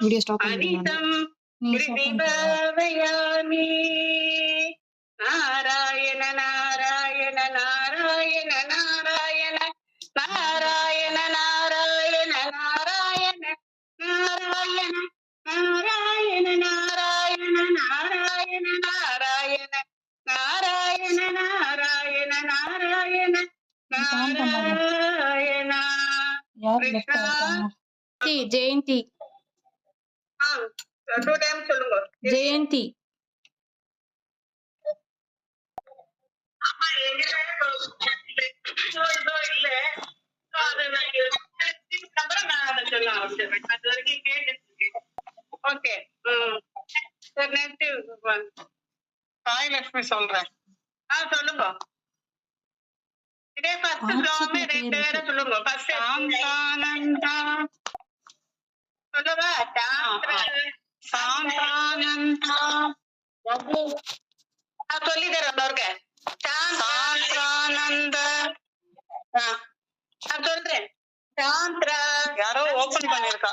Video stop அனிதம் கிருதிபாவயாமி. Narayana Narayana Narayana Narayana Narayana Narayana Narayana Narayana Narayana Narayana Narayana Narayana Narayana Narayana Narayana Narayana. Krishna. Jayanthi two time சொல்லுங்க. ஜெயந்தி சாய்லட்சுமி சொல்றேன். சொல்லுங்க. இதே ஃபர்ஸ்ட் சாமி ரெண்டு பேரும் சொல்லுங்க. ஃபர்ஸ்ட் சாந்தானந்தா சொல்லவா? சாந்தானந்தா சொல்லி தரேன் அவருக்கு. சாந்தானந்த சொல்றேன். சாந்திரா யாரோ ஓபன் பண்ணிருக்கா.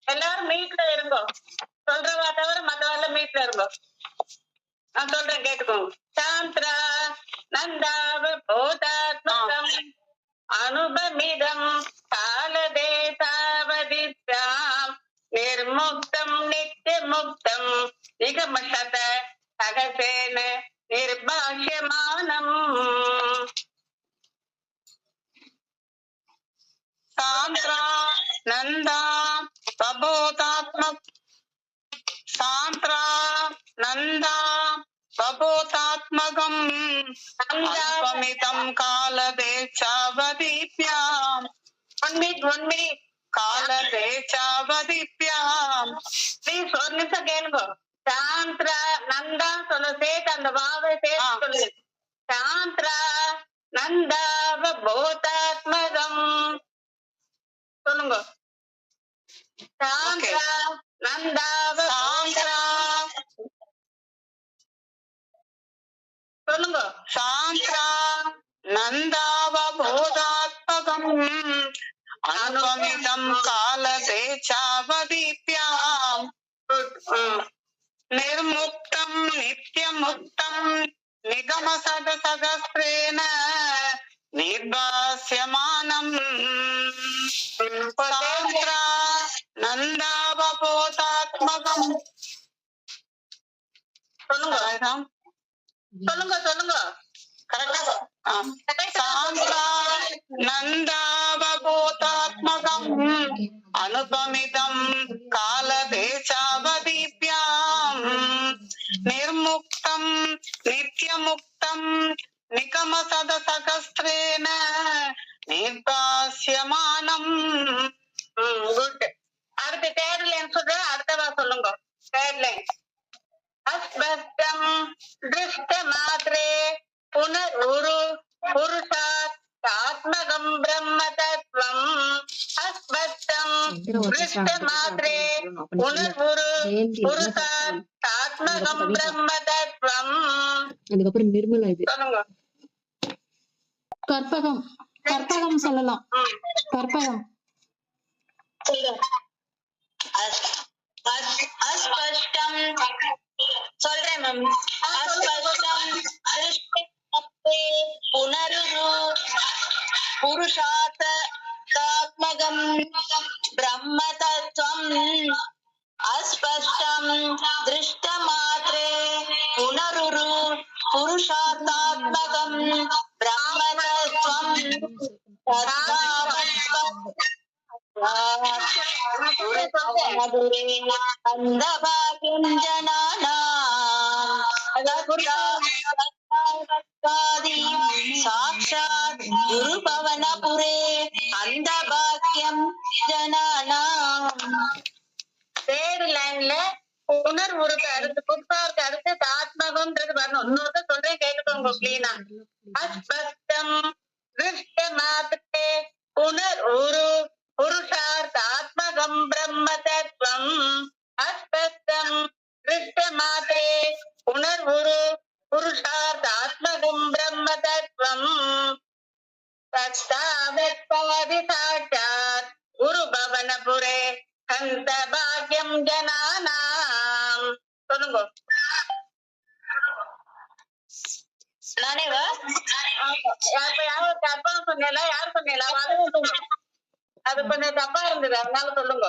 எல்லாரும் மீட்ல இருங்க. சொல்றவா தவிர மத்தவங்க மீட்ல இருங்க. நான் சொல்றேன் கேட்டுக்கோங்க. Sandra நந்தாவ போதாத்மகம் அனுபமிதம் காலதேசாவதித்யாம் நிர்முக்தம் நித்யமுக்தம் நிகமசத சகசேன நிர்பாஷ்யமானம். Sandra Nanda பிரபோதாத்மக் Sandra Nanda பிரபோதாத்மகம் அனுபமிதம் காலதேசாவதித்யாம் காலதேசாவதித்யாம். Please ஒரு நிமிஷம் கேளுங்க. சாந்திரா நந்தா சொல்ல சேர்த்து அந்த வாவை சேர்த்து சொல்லு. சாந்திரா நந்தாவ போதாத்மகம் சொல்லுங்க. சாந்திரா நந்தாவ சொல்லுங்க. சாந்திரா நந்தாவ போதாத்மகம் அனுபமிதம் காலதேசாவதித்யாம் நிர்முக்தம் நித்யமுக்தம் நிகமசத சகஸ்ரேன நிர்பாஸ்யமானம். சாந்திரா நந்தாவ போதாத்மகம் சொல்லுங்க. சொல்லுங்க சொல்லுங்க. கரெக்டா. சாந்திரா நந்தாவபோதாத்மகம் அனுபமிதம் காலதேசாவதித்யாம் நிர்முக்தம் நித்யமுக்தம் நிகமசத சகஸ்ரேன நிர்பாஸ்யமானம். குட். அடுத்த தேர்ட் லைன் சொல்றேன். அடுத்தவா சொல்லுங்க. Third line. அஸ்பஷ்டம் திருஷ்ட மாத்ரே புனருரு புருஷாத் ஆத்மகம் பிரம்ம தத்வம். அஸ்பஷ்டம் திருஷ்ட மாத்ரே புனருரு புருஷாத் ஆத்மகம் பிரம்ம தத்வம். அதுக்கப்புறம் நிர்மலா இது சொல்லுங்க. கற்பகம் கற்பகம் சொல்லலாம். கற்பகம் அஸ்பஷ்டம் சொல்றேன் மேம். அஸ்பஷ்டம் புனருரு புருஷாத் ஆத்மகம் பிரம்ம தத்வம். அஸ்பஷ்டம் திருஷ்ட மாத்ரே புனருரு புருஷார்த்தாத்மகம் பிரம்ம தத்வம். அந்தபாகியம் ஜனானாம் சாக்ஷாத் குரு பவனபுரே அந்தபாகியம் ஜனானாம். தேர்ட் லைன்ல புனர்வுருக்கு அடுத்து புருஷாருக்கு அடுத்து ஆத்மகம்ன்றது வரணும். இன்னொரு சொல்றேன் கேட்டுக்கோங்க கிளீனா. அஸ்பஷ்டம் திருஷ்ட மாத்ரே புனருரு புருஷார்த்தாத்மகம் பிரம்ம தத்வம். அஸ்பஷ்டம் திருஷ்ட மாத்ரே புனர்வுரு புருஷார்த்தாத்மகம் பிரம்ம தத்வம். தத்தாவத்பாதி சாட்சாத் குரு பவனபுரே அந்த பாக்கியம் ஜனானாம். சொல்லுங்க. நானே வா. யாரும் தப்பா சொன்னீங்களா? யார் சொன்னீங்களா? அது கொஞ்சம் தப்பா இருந்தது, அதனால சொல்லுங்க.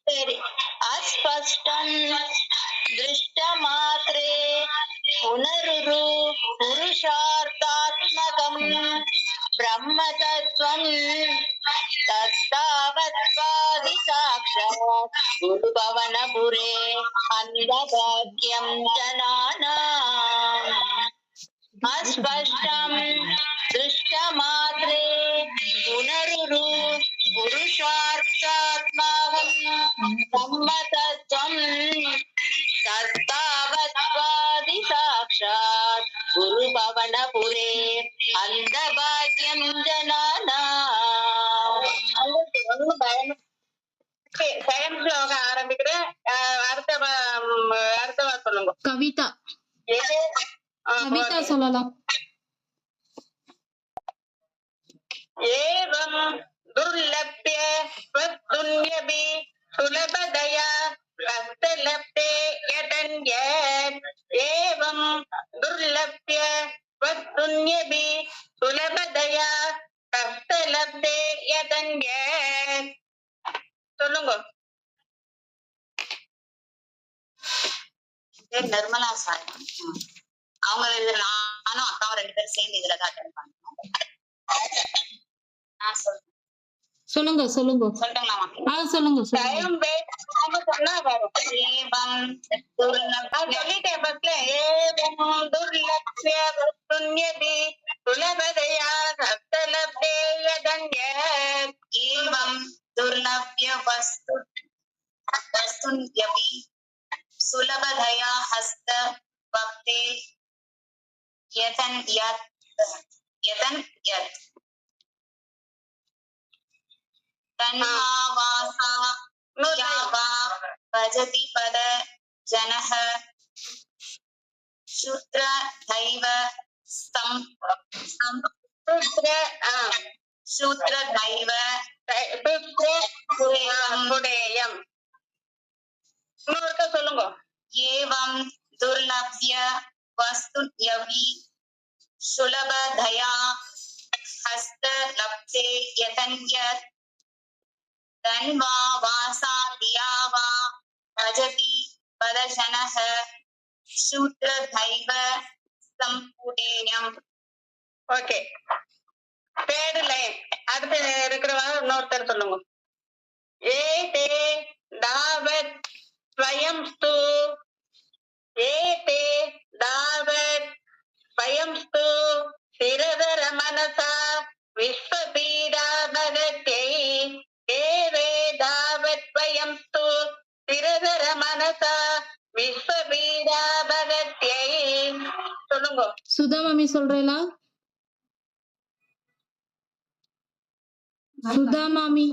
சரி. அஸ்பஷ்டம் திருஷ்டமாத்ரே புனருரு புருஷார்த்தாத்மகம் பிரம்ம தத்துவம் தத்தாவத்வாதி சாக்ஷாத் குரு பவனபுரே அந்த பாக்கியம் ஜனானாம். அஸ்பஷ்டம் திருஷ்டமாத்ரே புனருரு புருஷார்த்தாத்மகம் பிரம்ம தத்துவம் தத்தாவத்வாதி சாக்ஷாத் குரு பவனபுரே அந்த பாக்கியம் ஜனானாம். ஸ்வயம் ஸ்லோக ஆரம்பிக்கிறேன். அடுத்த சொல்லுங்க. கவிதா கவிதா சொல்லலாம். ஏவம் துர்லப்ய வத்துன்யபி சுலபதயா கஸ்தலப்தே யதன்யத். ஏவம் துர்லப்ய வத்துன்யபி சுலபதயா கஸ்தலப்தே யதன்யத். சொல்லுங்க. நிர்மலா சார். அவங்க நானும் அக்காவும் 2 பேரும் சேர்ந்து இதுல தான் அட்டெண்ட் பண்ணோம். சொல்லுங்க சொல்லுங்க. சொல்லலாமா? சொல்லுங்க. டைம் வேஸ்ட் சொன்னா வரும். ஏவம் துர்லப்ய சொல்லிட்டேன் பஸ்ல. ஏவம் துர்லப்ய வத்துன்யபி சுலபதயா கஸ்தலப்தே யதன்யத். ஏவம் துர்லப்ய வஸ்துன்யபி சுலபதயா ஹஸ்த பக்தே யதன்யத். தன்வாவாசா யாவா பஜதி பத ஜனஹ சூத்ர தைவ சூத்ர தைவ புடேயம். இன்னொருக்க சொல்லுங்க. ஏவம் துர்லப்ய வஸ்துன்யபி சுலபதயா ஹஸ்த லப்தே யதன்யத். தன்வா வாசா தியாவா பஜதி பதஜனஹ சூத்ர தைவ சம்புடேயம். ஓகே. தேர்ட் லைன் அடுத்து இருக்கிறவங்க இன்னொருத்தர் சொல்லுங்க. ஏதே தாவத் ஸ்வயம்ஸ்து. ஏதே தாவத் ஸ்வயம்ஸ்து ஸ்திரதர மனசா விஸ்வபீடா பகத்யை. ஏவே தாவத் ஸ்வயம்ஸ்து ஸ்திரதர மனசா விஸ்வபீடா பகத்யை. சொல்லுங்க. சுதா மாமி சொல்றேளா? சுதா மாமி.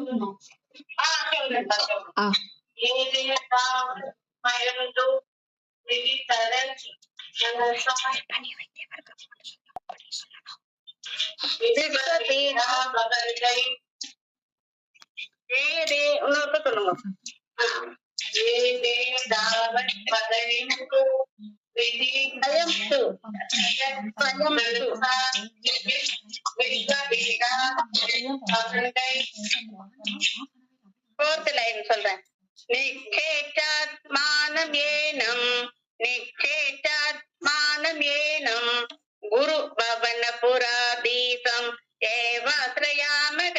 இன்னொரு சொல்லுங்க. ஃபோர்த் லைன் சொல்றேன். நிச்சேட்டாத்மானம் ஏனம் நிச்சேட்டாத்மானம் ஏனம் குரு பவன புராதீசம் ஏவாஸ்ரயாமக.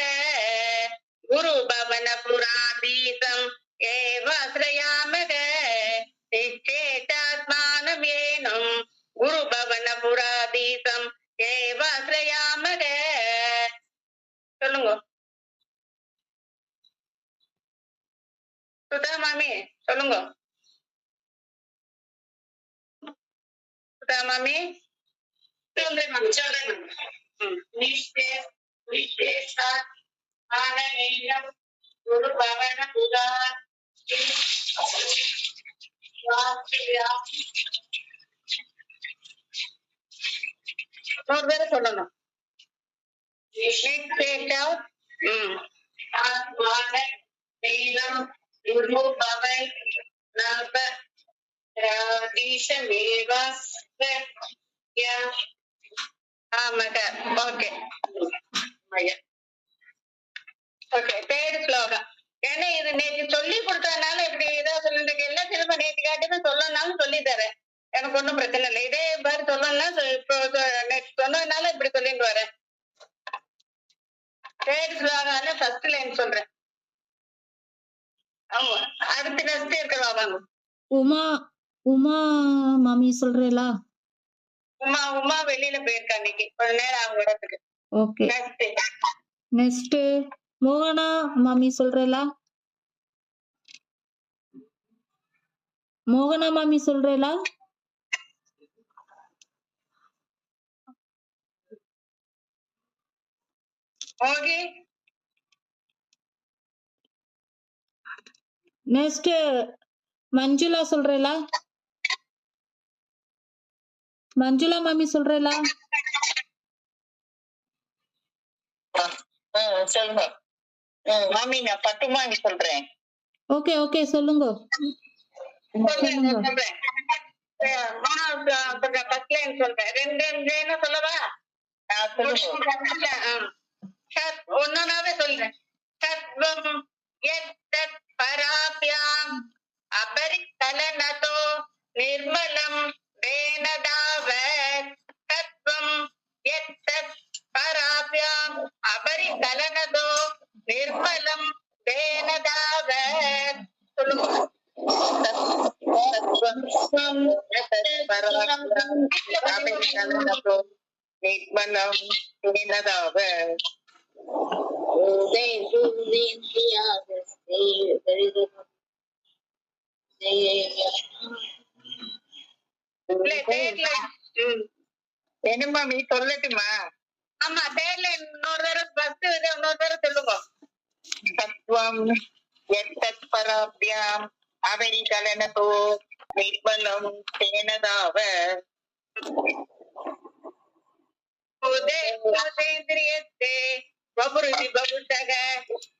குரு பவன புராதீசம் ஏவாஸ்ரயாமக. நிச்சேட்டாத்மானம் ஏனம் குரு பவன புராதீசம் ஏவாஸ்ரயாமக. சொல்லுங்க. சுதா மாமி சொல்லுங்க. சுதா மாமி சொல்றேன் மாமி சொல்றேன். குரு பவன புரா ஒரு பேரை சொல்லணும். விபுபவை நவ ராதீஷமேவாஸ்ய ஆமக ஓகே ஓகே தேர்ட் ஸ்லோகம். ஏன்னா இது நேற்று சொல்லி கொடுத்ததுனால இப்படி இதா சொல்லிட்டு இருக்கு. எல்லாம் திரும்ப நேற்று காட்டுமே சொல்லனாலும் சொல்லி தரேன், எனக்கு ஒண்ணும் பிரச்சனை இல்லை. இதே மாதிரி சொல்லலாம் இப்போ நேற்று சொன்னதுனால இப்படி சொல்லிட்டு வரேன். தேர்ட் ஸ்லோகம் ஃபர்ஸ்ட் லைன் சொல்றேன். ஆமா, அடுத்து நெக்ஸ்ட் இருக்கிறவா வாங்க. உமா உமா மாமி சொல்றீங்களா? உமா உமா வெளியில போயிருக்கா இன்னைக்கு, கொஞ்ச நேரம் அவங்க இடத்துக்கு. ஓகே. நெக்ஸ்ட் மோகனா மாமி சொல்றீங்களா? மோகனா மாமி சொல்றீங்களா? ஓகே. நெக்ஸ்ட் மஞ்சுளா சொல்றீங்களா? மஞ்சுளா மாமி சொல்றீங்களா? சொல்லுங்க மாமி, நான் பட்டுமாமி சொல்றேன். ஓகே ஓகே சொல்லுங்க. ஃபர்ஸ்ட் லைன் சொல்றேன். ரெண்டு என்ன சொல்லவா? ஒன்னொன்னாவே சொல்றேன். சத்வம் யத்தத் பராப்யாம் அபரிகலனதோ நிர்மலம் வேனதாவத். சத்வம் யத்தத் பராப்யாம் அபரிகலனதோ நிர்மலம் வேனதாவத். சொல்லுங்க. என்னமா நீ சொல்லட்டுமா? ஆமா, தேர்ல இன்னொரு தடவை ஃபர்ஸ்ட் இதை இன்னொரு தடவை சொல்லுங்க. சத்வம் யத்தத் பராப்யாம் அபரிகலனதோ நிர்மலம் தேனதாவ. உதேந்திரியத்தே வபுருதி பகுஷக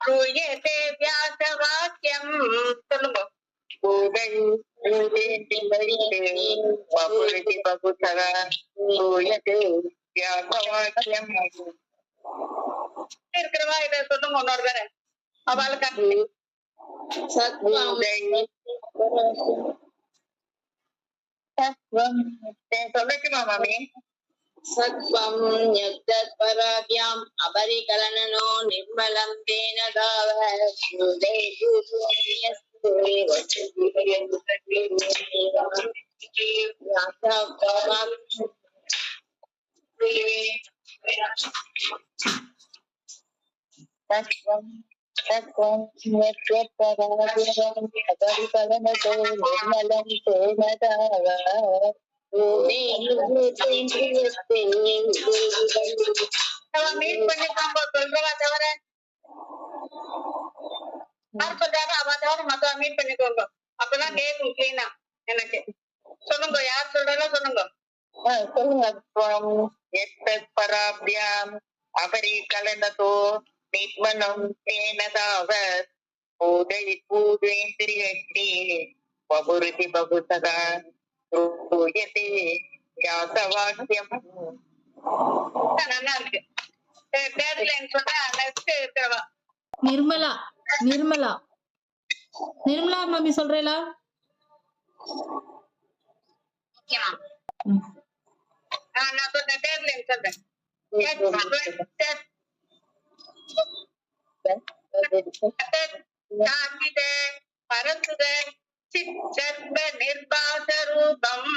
ரூயதே வியாசவாக்கியம். சொல்லுங்க. வபுருதி பகுஷக ரூயதே வியாசவாக்கியம். இருக்கிறவா இதை சொல்லுங்க இன்னொரு தடவை. அவளுக்கு சொல்லட்டுமா மாமி? சத்வம் யத்தத் பராப்யாம் அபரிகலனோ நிர்மலம் தேனதாவ. மீட் பண்ணிக்கோங்க சொல்றவா தவிர யார் சொல்றாரோ அவ தவிர மத்தவ மீட் பண்ணிக்கோங்க. அப்பதான் கேட்கும் கிளீனா எனக்கு. சொல்லுங்க, யார் சொல்றாரோ சொல்லுங்க. சொல்லுங்க. பராபியாம் அபரிகலனதோ நிர்மலம் தேனதாவ. பூதேந்திரியத்தே வபுருதி பகுஷக ரூயதே வியாசவாக்கியம். நல்லா இருக்கு. தேர்ட் லைன் சொன்னா நெக்ஸ்ட் இருக்கிறவா நிர்மலா நிர்மலா நிர்மலா மாமி சொல்றீங்களா? நான் சொல்றேன். தேர்ட் லைன் சொல்றேன். பரசுத சிச்சர்ப நிர்பாசரூபம்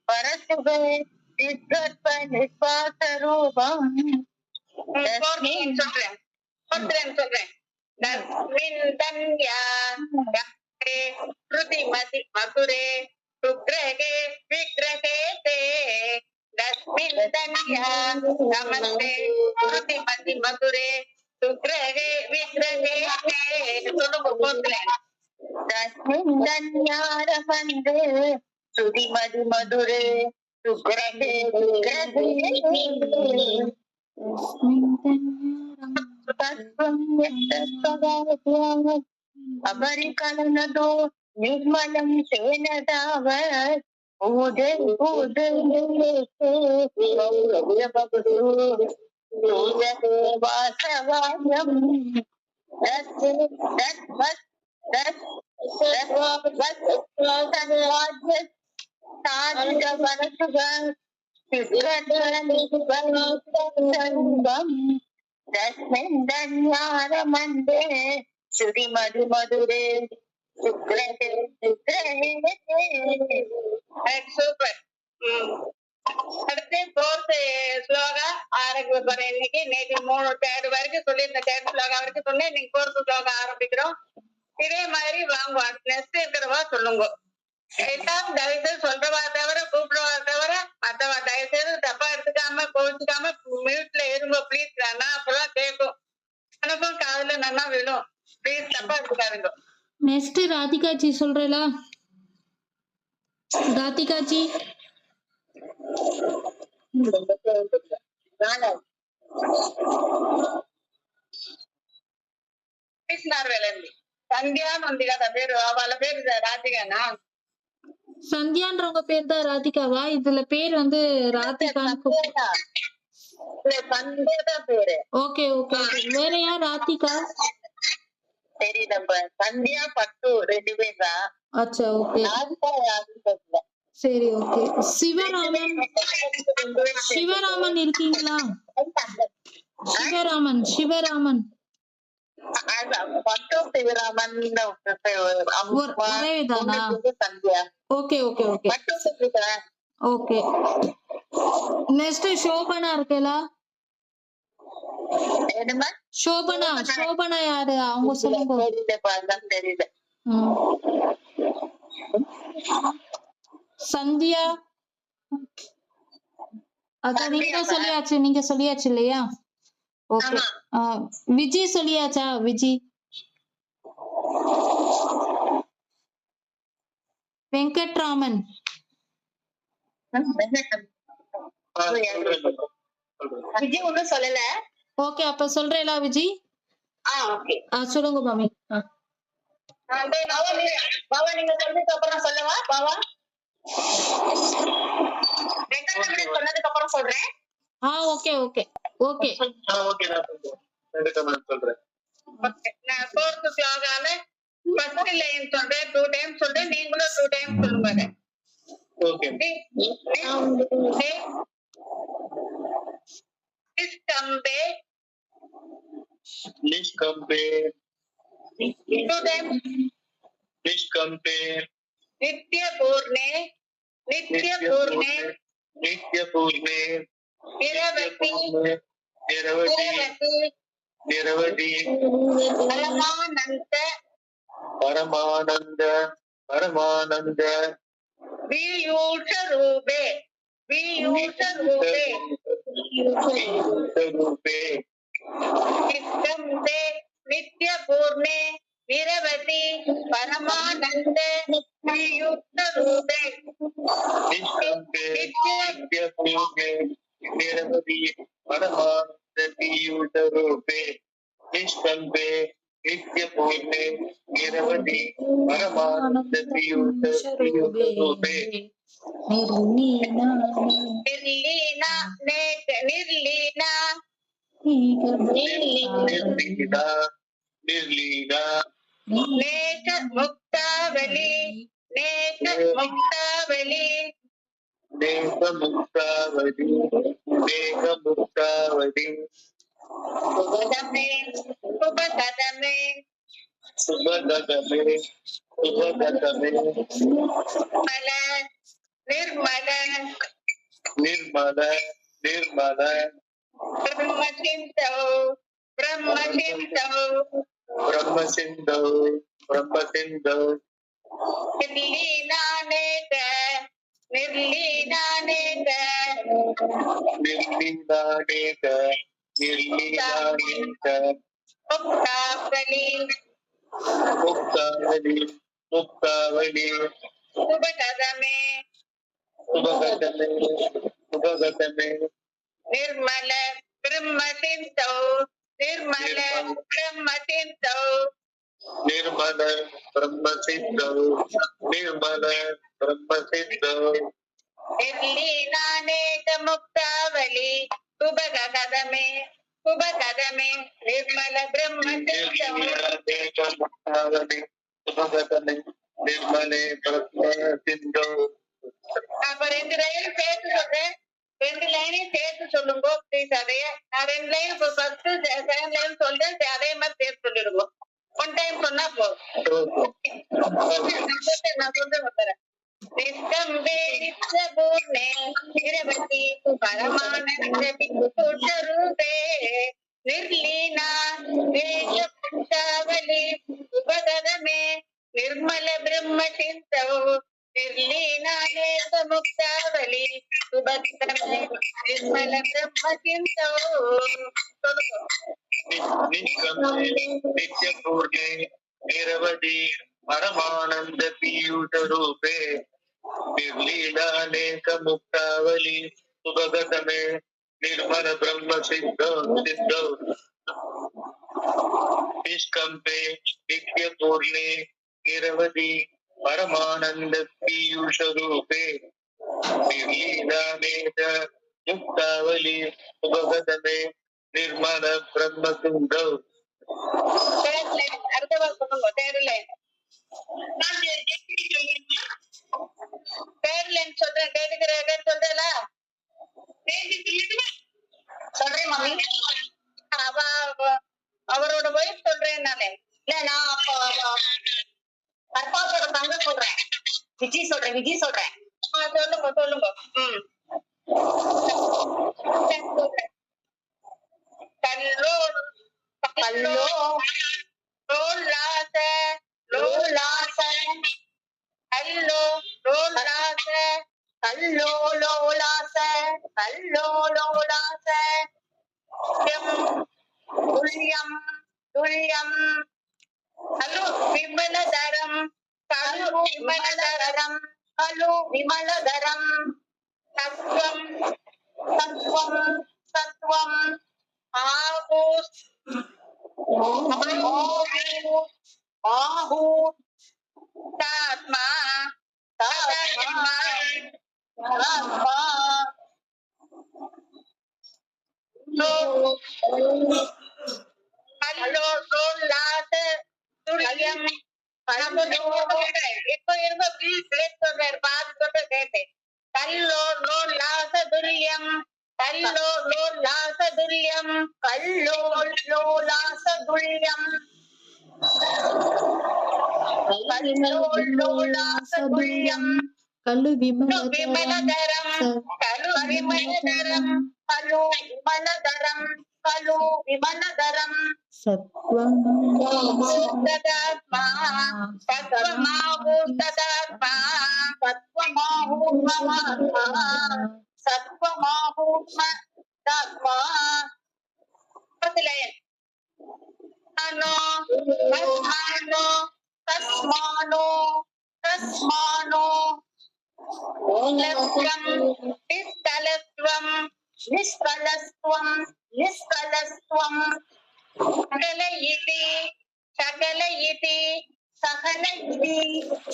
பரசுத சிச்சர்ப நிர்பாசரூபம். மதுரே सुग्रहे विग्रहे ते तस्मिन् धन्या नमस्ते श्रुतिमति मधुरे सुग्रहे विग्रहे ते சொல்லுங்க போத்துல तस्मिन् धन्या रमन्ते श्रुतिमति मधुरे सुग्रहे विग्रहे अमरिकलनदो निर्मलं सेनदावत् पूजे पूजे वासवायम् तस्मिन् धन्यारमन्दे श्रुति मधु मधुरे सुग्रहे சூப்பர். அடுத்து ஃபோர்த் ஸ்லோகா ஆரம்பிக்க போறேன் இன்னைக்கு. நேற்று 3 தேர்ட் வரைக்கும் சொல்லியிருந்த தேர்ட் ஸ்லோகா வரைக்கும் சொன்னேன். இன்னைக்கு ஃபோர்த் ஸ்லோகா ஆரம்பிக்கிறோம். இதே மாதிரி வாங்க நெக்ஸ்ட் இருக்கிறவா சொல்லுங்க. எல்லாம் தயவுசெய்து சொல்றவா தவிர கூப்பிடுவா தவிர மத்தவா தயவுசெய்து தப்பா எடுத்துக்காம கோவிச்சுக்காம மியூட்ல இருங்க ப்ளீஸ். நான் அப்பதான் கேட்கும் எனக்கும் காதுல நல்லா விழும். ப்ளீஸ் தப்பா எடுத்துக்காருங்க. நெக்ஸ்ட் ராதிகா ஜி சொல்றேலா? ராதிகா ஜி సంధ్యాన్ ఉంది కదా పేరు, వాళ్ళ పేరు రాధిగానా? சந்தியான்றவங்க பேர் தான் ராதிகாவா? இதுல பேர் வந்து ராதிகான்னு பேரு. Okay okay. வேற யார் ராதிகா? தெரியலப்ப. சந்தியா பட்டு 2 பேர் தான். அச்சா ஓகே சரி ஓகே. சிவராமன் இருக்கீங்களா? சிவராமன் பட்டு சிவராமன் ஒரேதானா? Sandhya. Okay okay okay okay. Next Shobana இருக்கேலா? சோபனா யாரு அவங்க சொல்லுங்க. தெரியல. சந்தியா அதான் நீங்க சொல்லியாச்சு இல்லையா? ஓகே. விஜி சொல்லியாச்சா? விஜி வெங்கட்ராமன் விஜய் ஒன்னும் சொல்லல. ஓகே அப்ப சொல்றேலா விஜி? ஓகே சொல்லுங்க மாமி. பாவா நீங்க சொன்னதுக்கு அப்புறம் சொல்லவா? பாவா சொன்னதுக்கு அப்புறம் சொல்றேன். ஓகே ஓகே ஓகே நான் சொல்றேன். ஃபோர்த் ஸ்லோகால ஃபர்ஸ்ட் லைன் சொல்றேன். 2 டைம்ஸ் சொல்றேன். நீங்களும் 2 டைம்ஸ் சொல்லுங்க. ஓகே. निष्कंपे 2 times. निष्कंपे नित्य पूर्णे निरवति परमानंद वियूष रूपे निष्कंपे नित्य पूर्णे निरवति परमानंद वियुक्त रूपे नित्य पूर्णे निरवति परमानंद वियुक्त रूपे निष्कंपे नित्य पूर्णे निरवति परमानंद वियुक्त रूपे निर्लीना नेक मुक्तावली शुभदमे निर्मल ब्रह्म सिंधु निर्लीनानेक निर्लीनानेक निर्लीनानेक निर्लीनानेक मुक्तावली मुक्तावली मुक्तावली शुभकदमे शुभगतमे शुभगतमे निर्मल ब्रह्मसिन्धौ निर्मल ब्रह्मसिन्धौ निर्मल ब्रह्मसिद्धौ निर्मल ब्रह्मसिद्धौ निर्लीनानेक मुक्तावली शुभकदमे निर्मल ब्रह्मसिन्धौ निर्लीनानेक मुक्तावली शुभगतमे निर्मले ब्रह्मसिद्धौ. அப்ப 2 லைன் சேர்த்து சொல்றேன். 2 லைனையும் சேர்த்து சொல்லுங்க ப்ளீஸ். அதைய நான் 2 லைன் இப்போ ஃபர்ஸ்ட் செகண்ட் லைன் சொல்றேன். அதே மாதிரி சேர்த்து சொல்லிடுவோம். ஒன் டைம் சொன்னா போதும். நான் சொல்றேன் வந்துறேன். நிஷ்கம்பே நித்யபூர்ணே நிரவதி பரமானந்த விபுஷரூபே निर्लीना वेदपुष्टावली उपगदमे निर्मल ब्रह्म चिन्तौ निर्लीनानेक मुक्तावली उपगदमे निर्मल ब्रह्म चिन्तौ नित्य पूर्णे निरवधि परमानंद पीयूष रूपे निर्लीलानेक मुक्तावली सुभगतमे निर्मल ब्रह्म सिद्धौ सिद्धौ निष्कंपे नित्य पूर्णे निरवधि परमानंद पीयूष रूपे निर्लीलानेक मुक्तावली सुभगतमे निर्मल ब्रह्म सिद्धौ. அடுத்த வாரம் சொல்லுங்க. தேர்ட் லைன் சொல்றேன். கேட்டுக்கிறேன் சொல்றேன்ல சொல்றேன் மம்மி. அவரோட ஒய்ஃப் சொல்றேன் நானு. இல்ல நான் அப்போ அப்பாவோட தங்க சொல்றேன். விஜய் சொல்றேன். சொல்லுங்க சொல்லுங்க. கல்லோ கல்லோ லோலாச லோலாச கல்லோ லோலாச கல்லோ லோலாச கல்லோ லோலாச துல்யம் துல்யம் கலு விமலதரம் கலு விமலதரம் கலு விமலதரம் சத்வம் சத்வம் சத்வம் ஆஹூத் ஆஹூத் தாத்மா தாத்மா தாத்மா கல்லோ லோலாச துல்யம் இப்போ இருக்க ப்ளீஸ் சொல்றாரு. பாத்து சொல்ற கேட்டேன். கல்லோ லோலாச துல்யம் கல்லோ லோலாச துல்யம் கல்லோ லோலாச துல்யம் கல்லோ லோலாச துல்யம் கல்லு விமலதரம் கலு விமலதரம் கலு விமலதரம் கலு விமலதரம் சத்வம் ததாத்மா சத்வமாஹூததாத்மா சத்வமாஹூத்மமாத்மா சத்வமாஹூத்மதாத்மா. அனோ தஸ்மானோ தஸ்மானோ தஸ்மானோ லஸ்வம் நிஷ்கலஸ்வம் நிஷ்கலஸ்வம் நிஷ்கலஸ்வம் சகல இதி சகல இதி சகல இதி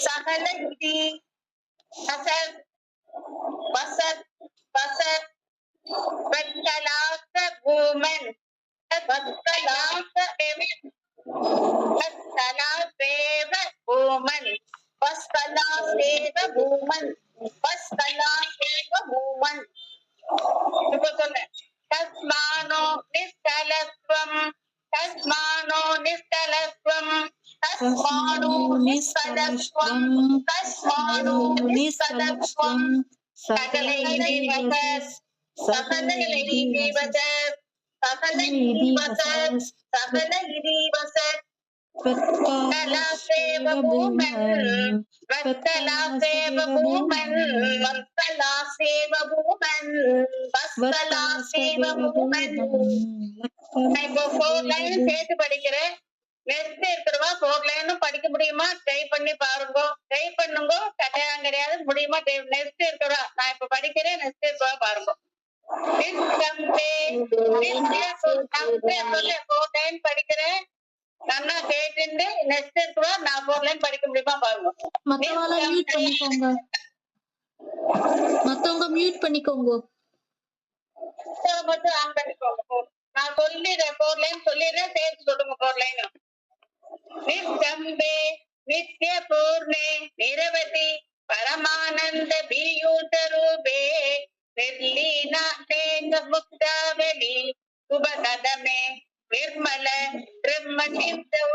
சகல இதி அசத் வசத் வசத் வத்கலாச பூமன் வத்கலாச வத்கலாசேவ பூமன் வஸ்கலாசேவ பூமன் வஸ்கலாசேவ பூமன். இப்ப சொன்னேன். தஸ்மானோ நிஷ்கலஸ்வம் தஸ்மானோ நிஷ்கலஸ்வம் தஸ்மானோ நிஷ்கலஸ்வம் தஸ்மானோ நிஷ்கலஸ்வம் சகல இதி வசத் சகல இதி வசத் சகல இதி வசத் சகல இதி வசத் வத்தலா சேவ பூமன் வத்தலா சேவ பூமன் வத்தலா சேவ பூமன் வத்தலா சேவ பூமன். நான் இப்போ 4 லைன் சேர்த்து படிக்கிறேன். நெக்ஸ்ட் இருக்கிறவா 4 லைனும் படிக்க முடியுமா ட்ரை பண்ணி பாருங்க. ட்ரை பண்ணுங்க, கட்டாயம் கிடையாது. முடியுமா நெக்ஸ்ட் இருக்கிறவா நான் இப்ப படிக்கிறேன். நெக்ஸ்ட் இருக்கிறவா பாருங்க. படிக்கிறேன் நல்லா கேட்டு. நெக்ஸ்ட் இருக்கிறவா நான் 4 லைன் படிக்க முடியுமா பாருங்க. மத்தவங்கள மியூட் பண்ணிக்கோங்க. மத்தவங்க மியூட் பண்ணிக்கோங்க. மட்டும் ஆன் பண்ணிக்கோங்க. நான் சொல்லிடுறேன் 4 லைன் சொல்லிடுறேன், சேர்த்து சொல்லுங்க 4 லைன். நித்யம்பே நித்ய பூர்ணே நிரவதி பரமானந்த பீயூஷ ரூபே निर्लीनातेन मुक्तावली सुभकदमे निर्मल ब्रह्मचिन्तौ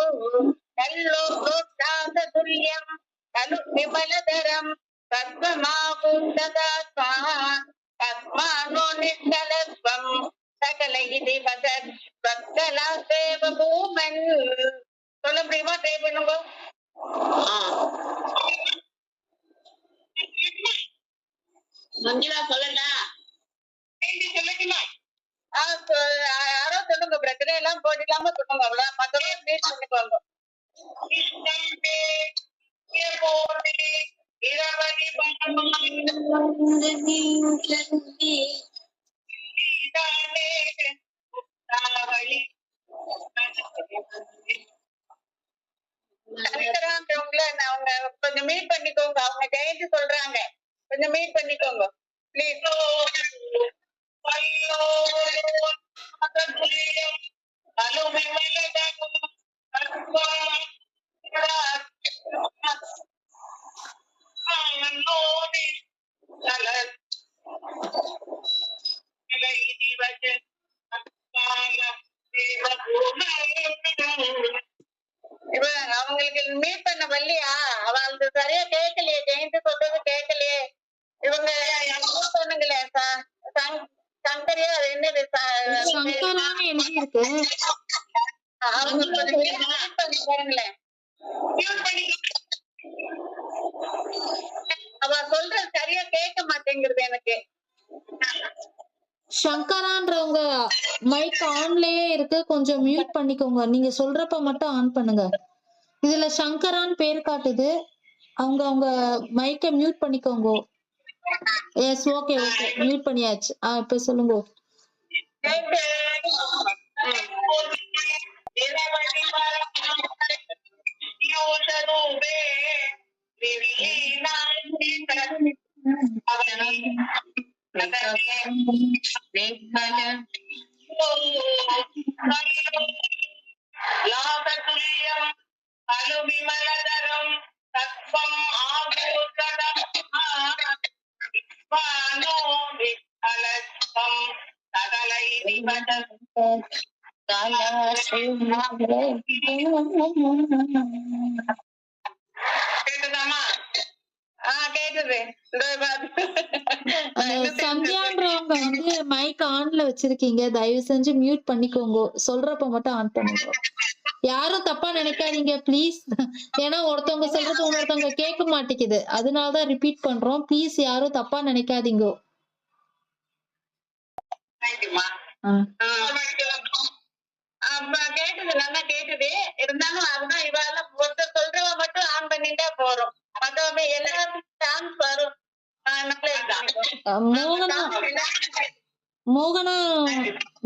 तल्लोकोत्साहतुल्यं तनु विमलधरं तत्त्वमापूर्णदात्मा तस्मानो निष्कलत्वं सकल इति वदत् वत्सलासेव भूमन्. சொல்ல முடியுமா? ட்ரை பண்ணுங்க. மஞ்சுளா சொல்லலாம். யாரோ சொல்லுங்க, பிரச்சனை எல்லாம் போட்டுக்கலாம சொல்லுங்க. அவ்வளவு மத்தவங்க ப்ளீஸ் பண்ணிக்கோங்க. அவங்க கொஞ்சம் மீட் பண்ணிக்கோங்க. அவங்க ஜெயந்தி சொல்றாங்க, கொஞ்சம் மீட் பண்ணிக்கோங்க ப்ளீஸ். அவங்களுக்கு மீட் பண்ண வரலையா? அவளுக்கு சரியா கேட்கலையே, ஜெயந்தி சொல்றது கேட்கலையே. இவங்க சொன்னீங்களே சங்கரியா, அது என்னது சங்கரான்னு எழுதி இருக்கு. அவங்க பண்ணி பாருங்களேன். அவ சொல்றது சரியா கேட்க மாட்டேங்கிறது எனக்கு. சங்கரான்றவங்க மைக் ஆன்லயே இருக்கு, கொஞ்சம் மியூட் பண்ணிக்கோங்க. நீங்க சொல்றப்ப மட்டும் ஆன் பண்ணுங்க. இதுல சங்கரான் பேர் காட்டுது. அவங்க மைக்க மியூட் பண்ணிக்கோங்க. எஸ், ஓகே ஓகே, மியூட் பண்ணியாச்சு. இப்ப சொல்லுங்க. அலுவிமலதரம் தத்வம் ஆபூததம் அலஸ்வம் சகலை நிபதம் கேக்குதாமா? கேக்குது. சந்தியான்றவங்க வந்து மைக் ஆன்ல வச்சிருக்கீங்க, தயவு செஞ்சு மியூட் பண்ணிக்கோங்க. சொல்றப்ப மட்டும் ஆன் பண்ணுங்க. யாரும் தப்பா நினைக்காதீங்க ப்ளீஸ். ஏன்னா ஒருத்தவங்க சொல்றது இன்னொருத்தவங்க கேட்க மாட்டேங்குது, அதனாலதான் ரிப்பீட் பண்றோம். ப்ளீஸ் யாரும் தப்பா நினைக்காதீங்க. கேக்குது, நல்லா கேக்குது. இருந்தாலும் அதுதான் இவால ஒருத்தர் சொல்றவ மட்டும் ஆன் பண்ணிட்டா போறோம். மத்தவங்க எல்லாருக்கும் சான்ஸ் வரும்.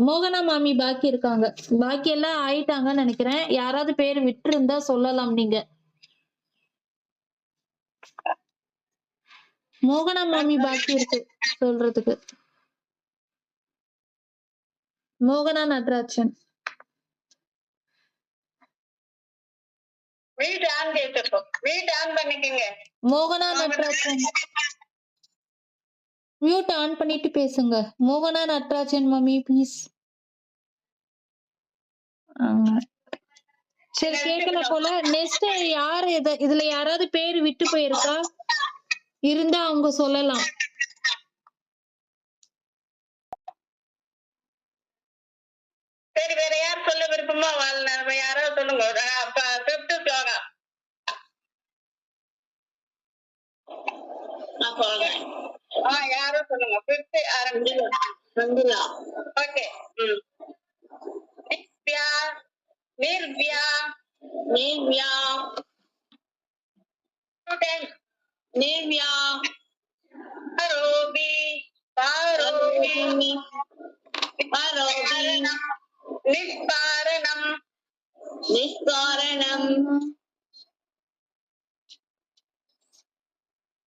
மோகனா மாமி பாக்கி இருக்காங்க. பாக்கி எல்லாம் ஆயிட்டாங்கன்னு நினைக்கிறேன். யாராவது பேர் விட்டு இருந்தா சொல்லலாம். நீங்க மோகனா மாமி பாக்கி இருக்கு சொல்றதுக்கு. மோகனா நடராஜன் வீட்டு ஆன் கேட்டப்போ வீட்டு ஆன் பண்ணிக்கங்க. மோகனா நடராஜன் மியூட் ஆன் பண்ணிட்டு பேசுங்க. மோகனா நடராஜன் மாமி ப்ளீஸ். சரி, கேட்கல போல. நெக்ஸ்ட் யாரு இதுல யாராவது பேரு விட்டு போயிருக்கா? இருந்தா அவங்க சொல்லலாம். சரி, வேற யார் சொல்ல விருப்பமா யாராவது சொல்லுங்க. ஃபிஃப்த் ஸ்லோகா நான் சொல்றேன். யாரும் சொல்லுங்க. ஃபிஃப்த் ஆரம்பிச்சு. மஞ்சுளா. ஓகே. நிவ்யா நிர்வ்யா நிவ்யா டூ டைம்ஸ். நிவ்யா பாரோபி பாரோபி பரோபி நிஷ்காரணம் நிஷ்காரணம்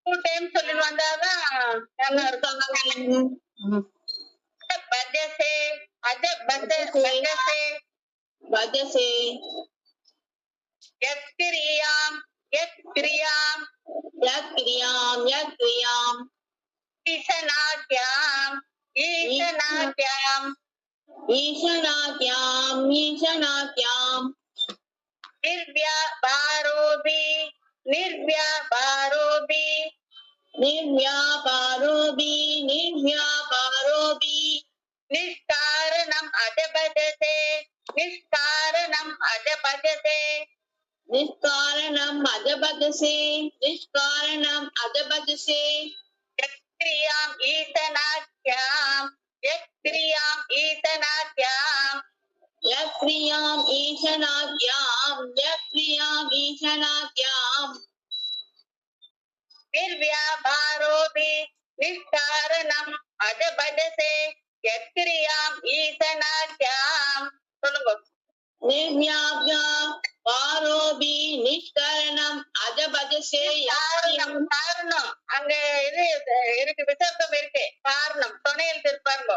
டூ டைம்ஸ் சொல்லி வந்தாதான் நல்லா இருக்கும். பஜசே பஜசே பஜசே யத்கிரியாம் யத்கிரியாம் யக்ரியாம் யக்ரியாம் ஈசனாக்யாம் ஈசனாக்யாம் ஈசனாக்யாம் ஈசனாக்யாம் நிர்வ்யா பாரோபி நிர்வ்யா பாரோபி நிர்வ்யாபாரோபி நிர்வ்யாபாரோபி நிஷ்காரணம் அஜபஜசே நிஷ்காரணம் அஜபஜசே நிஷ்காரணம் அஜபஜசே நிஷ்காரணம் அஜபஜசே யக்ரியாம் ஈசனாக்யாம் யக்ரியாம் ஈசனாக்யாம் யக்ரியாம் ஈசனாக்யாம் யக்ரியாம் ஈசனாக்யாம் நிர்வ்யாபாரோபி நிஷ்காரணம் அஜபஜசே யக்ரியாம் ஈசனாக்யாம். சொல்லுங்க. நிர்வ்யாப்யா பாரோபி நிஷ்கரணம் அஜபஜசே காரணம் காரணம் அங்க இது இருக்கு, விசர்க்கம் இருக்கு. காரணம் துணையில் திருப்பாருங்க.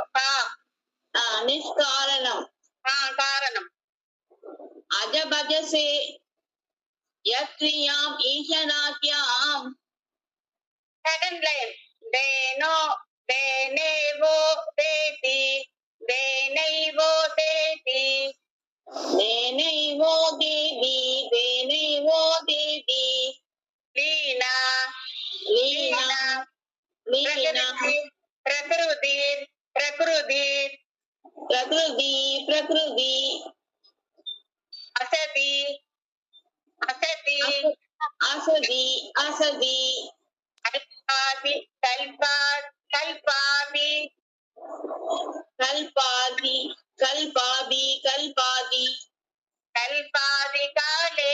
நிஷ்காரணம் காரணம் அஜபஜசே யக்ரியாம் ஈசனாக்யாம். Second line. தேனோ தேனேவோ தேதி தேனைவோ தேதி தேனைவோ தேவி தேனைவோ தேவி லீனா லீனா லீனா பிரகிருதீர் பிரகிருதீர் பிரகிருதி பிரகிருதி அசதி அசதி அசதி அசதி கல்பாதி கல்பாதி கல்பாதி கல்பாதி கல்பாதி கல்பாதி காலே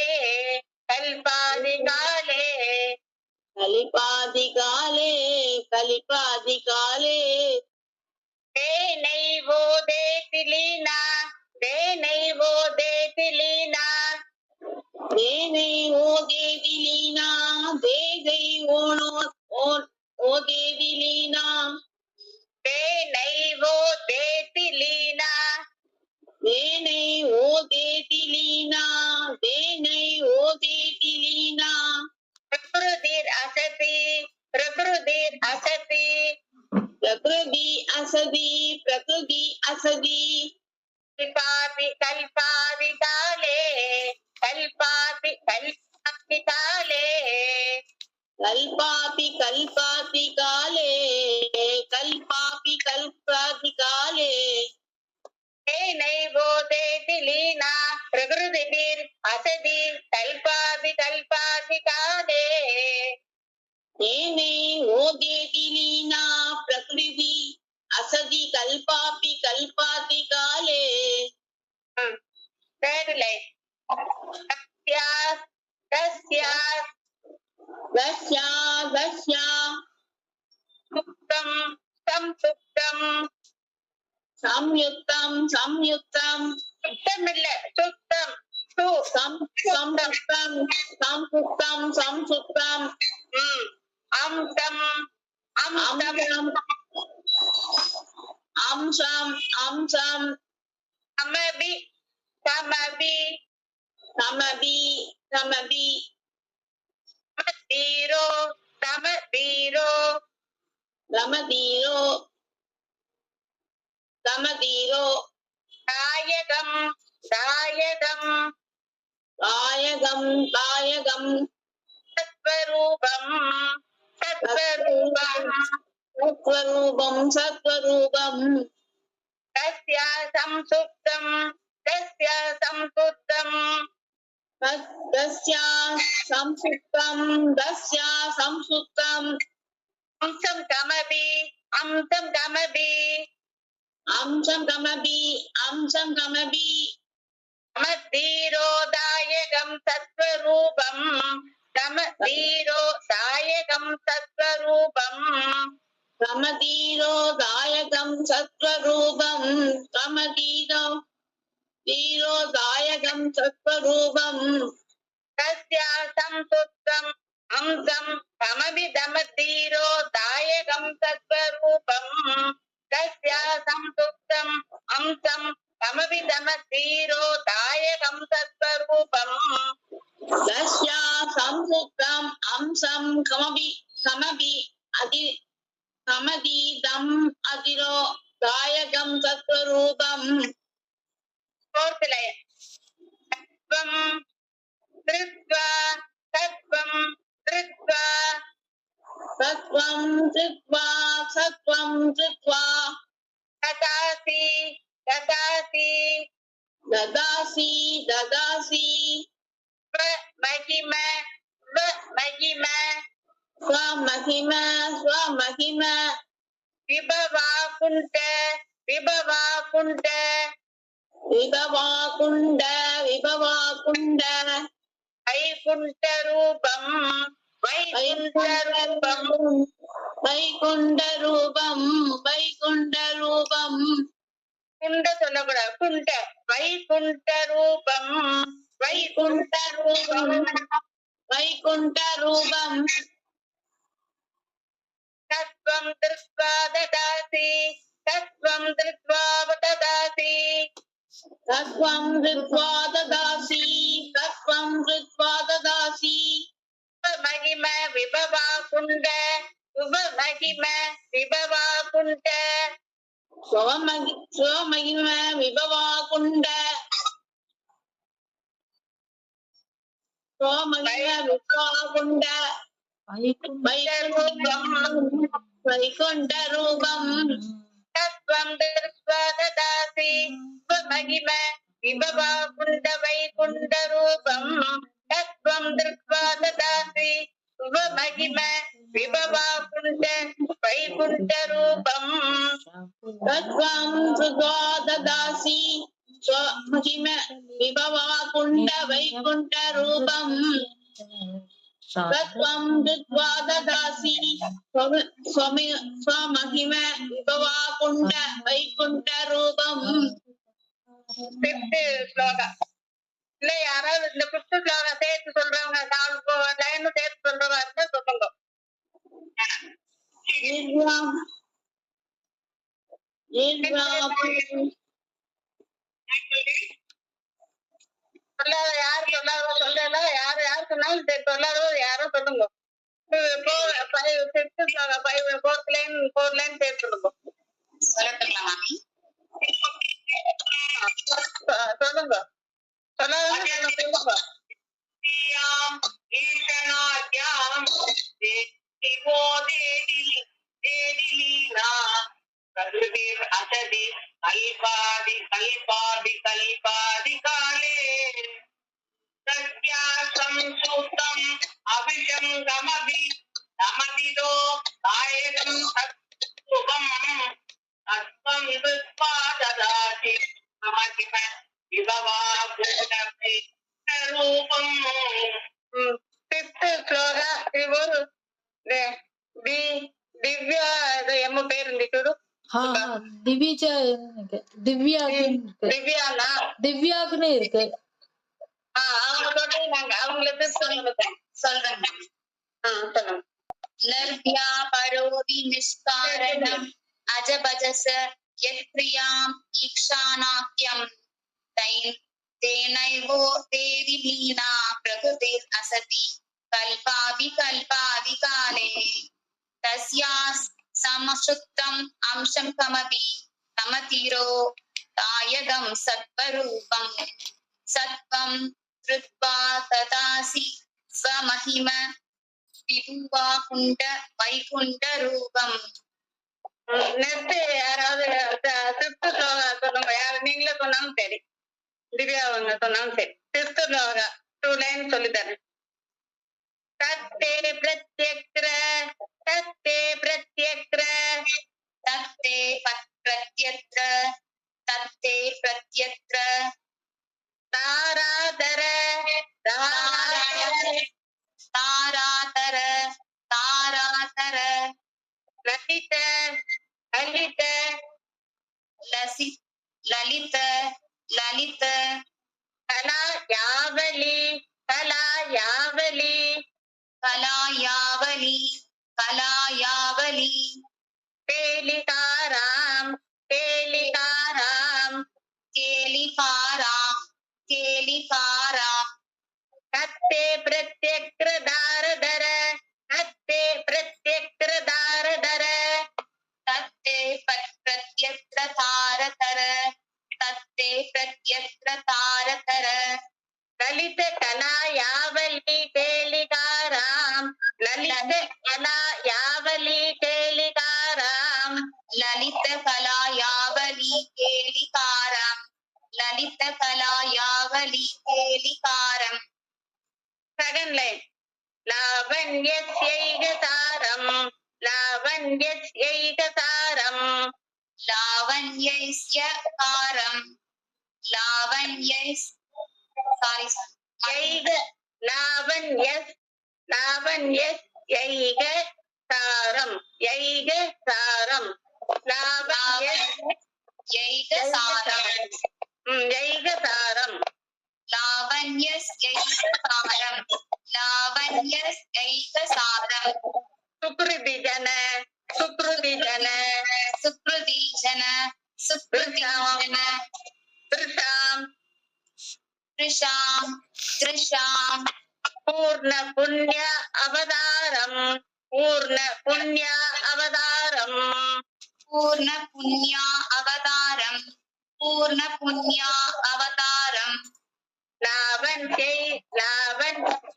கல்பாதி காலே கலிபாதி காலே கலிபாதி காலே தேனைவோ தேதி லீனா தேனைவோ தேதி லீனா தேனை ஓ தேவி லீனா தேவை ஓனோ ஓ தேவி லீனா தேனைவோ தேதி லீனா தேனை ஓ தேவி லீனா தேனை ஓ தேவி லீனா பிரகிருதிர் அசதி பிரகிருதிர் அசதி பிரகிருதி அசதி பிரகிருதி அசதி கல்பாதி கல்பாதி காலே கல்பாதி கல்பாதி காலே கல்பாபி கல்பாதி காலே கல்பாபி கல்பாதி காலே தேனைவோ தேதி லீனா பிரகிருதிர் அசதி கல்பாதி கல்பாதி காலே தேனை ஓ தேவி லீனா பிரகிருதி அசதி கல்பாபி கல்பாதி காலே. Third line. தஸ்யாஸ் தஸ்யாஸ் தஸ்யா தஸ்யா சுப்தம் சம்சுப்தம் சம்யுக்தம் சம்யுக்தம் சுத்தம் இல்ல சுத்தம் சம்சுக்தம் சம்சுக்தம் சம்சுக்தம் அம்சம் அம்சம் அம்சம் அம்சம் சமபி சமபி சமபி சமபி சமதீரோ சமதீரோ ரமதீரோ ரமதீரோ தாயகம் தாயகம் தாயகம் தாயகம் சத்வரூபம் சத்வரூபம் சத்வரூபம் சத்வரூபம் தஸ்யா சம்சுப்தம் தஸ்யா சம்சுப்தம் தஸ்யா சம்சுத்தம் அம்சம் கமபி அம்சம் கமபி அம்சம் கமபி தமதீரோதாயகம் சத்வரூபம் தமதீரோதாயகம் சத்வரூபம் சமதீரோதாயகம் சத்வரூபம் தீரோதாயகம் சத்வரூபம் தஸ்யாசம் சுத்தம் அம்சம் கமபி தமதீரோதாயகம் சத்வரூபம் தஸ்யாசம் சுத்தம் அம்சம் கமபி தமதீரோதாயகம் சத்வரூபம் தஸ்யா சம்சுத்தம் அம்சம் கமபி சமதீதம் அதிரோ தாயகம் சத்வரூபம். Fourth line. Sattvam Tritva Sattvam Tritva சத்வம் திருத்வா Tatasi Tatasi ததாசி Mahima ஸ்வமகிம Vibhava Kunta விபவாகுண்ட Vaikunta Rupam Vaikunta ரூபம் Kunda சொல்லக்கூடாது குண்ட வைகுண்ட ரூபம் வைகுண்ட ரூபம் தத்வம் திருத்வா ததாசி தத்வம் திருத்வா ததாசி மகிம விபவா குண்ட உபமகிம விபவா குண்ட ஸ்வமகிம விபவாகுண்ட வைகுண்ட ரூபம் தத்வம் திருத்வா ததாசி உபமகிம விபவா குண்ட வைகுண்ட ரூபம் தத்வம் திருத்வா ததாசி உபமகிம விபவா குண்ட வைகுண்ட ரூபம் தத்வம் சுத்வா ததாசி ஸ்வமகிம விபவாகுண்ட வைகுண்ட ரூபம் தத்வம் சுத்வா ததாசி ஸ்வமகிம விபவாகுண்ட வைகுண்ட ரூபம். ஃபிஃப்த் ஸ்லோகா இல்ல யாராவது இந்த ஃபிஃப்த் ஸ்லோகா சேர்த்து சொல்றவங்க நாலு லைன் சேர்த்து சொல்றவங்க இருந்தா சொல்லுங்க. சொல்லாத யாரு சொல்லல யாரு சொன்னாலும் சரி சொல்லாதோ யாரும் சொல்லுங்க. ஃபோர்த் லைன் சேர்த்து சொல்லுங்க. சொல்லுங்க சொல்லாத அசதி கல்பாதி காலே சத்யாசம் சூத்தம் அபிஷம் கமபி நமதிதோ தாயகம் சத்சுகம் அஸ்வம் விஸ்வா ததாசி நமகிம விபவா குணவை ரூபம். ஃபிஃப்த் ஸ்லோகா இது திவ்யா எம்ம பேர் இருந்துச்சு திவ்யாகுன்னு இருக்கு. அவங்க சொல்லி நாங்க அவங்களுக்கு சொல்றேன். நர்வ்யா பரோதி நிஷ்காரணம் அஜபஜஸ யத்ப்ரியாம் ஈக்ஷானாக்யம் தேனைவோ தேவி மீனா பிரகிருதிர் அசதி கல்பாதி காலே தஸ்யாஸ் சமசுத்தம் அம்சம் கமபி நமதீரோ தாயகம் சத்வரூபம் சத்வம் திருத்வா ததாசி ஸ்வமஹிம விபுவாகுண்ட வைகுண்ட ரூபம். நெக்ஸ்ட் யாராவது ஃபிஃப்த் ஸ்லோகா சொல்லுங்க. யாரு நீங்களே சொன்னாலும் சரி, திவ்யா அவங்க சொன்னாலும் சரி. ஃபிஃப்த் ஸ்லோகா 2 லைன் சொல்லித்தரேன். தத்தே பிரத்யக்ர தத்தே பிரத்யக்ர तत्ते प्रत्यत्र तत्ते प्रत्यत्र தாராதர தாராதர तारातर तारातर லலித லலித लसि ललित ललित கலா யாவலி கலா யாவலி कलायावली कलायावली பேலிகாராம் பேலிகாராம் केलिकारा केलिकारा தத்தே பிரத்யக்ர தாரதர தத்தே பிரத்யக்ர தாரதர तत्ते प्रत्यत्र तारतर तत्ते प्रत्यत्र तारतर லலித கலா யாவலி கேலிகாராம் லலித கலா யாவலி கேலிகாராம் ललित कलायावली केलिकारम् ललित कलायावली केलिकारम् செகண்ட் லைன் லாவண்யஸ்யைகசாரம் லாவண்யஸ்யைகசாரம் लावण्यस्य कारम् लावण्यस् sorry யைக லாவண்யஸ் லாவண்யஸ் யைக சாரம் யைக சாரம் லாவண்யஸ் यैकसारम् யைகசாரம் लावण्यस्यैकसारम् लावण्यस्यैकसारम् சுக்ருதிஜன சுக்ருதிஜன सुकृतिजन सुकृतिजन திருஷாம் त्रिशाम् त्रिशाम् பூர்ண புண்ணிய அவதாரம் பூர்ண புண்ணிய அவதாரம் पूर्ण पुण्या अवतारम् पूर्ण पुण्या अवतारम्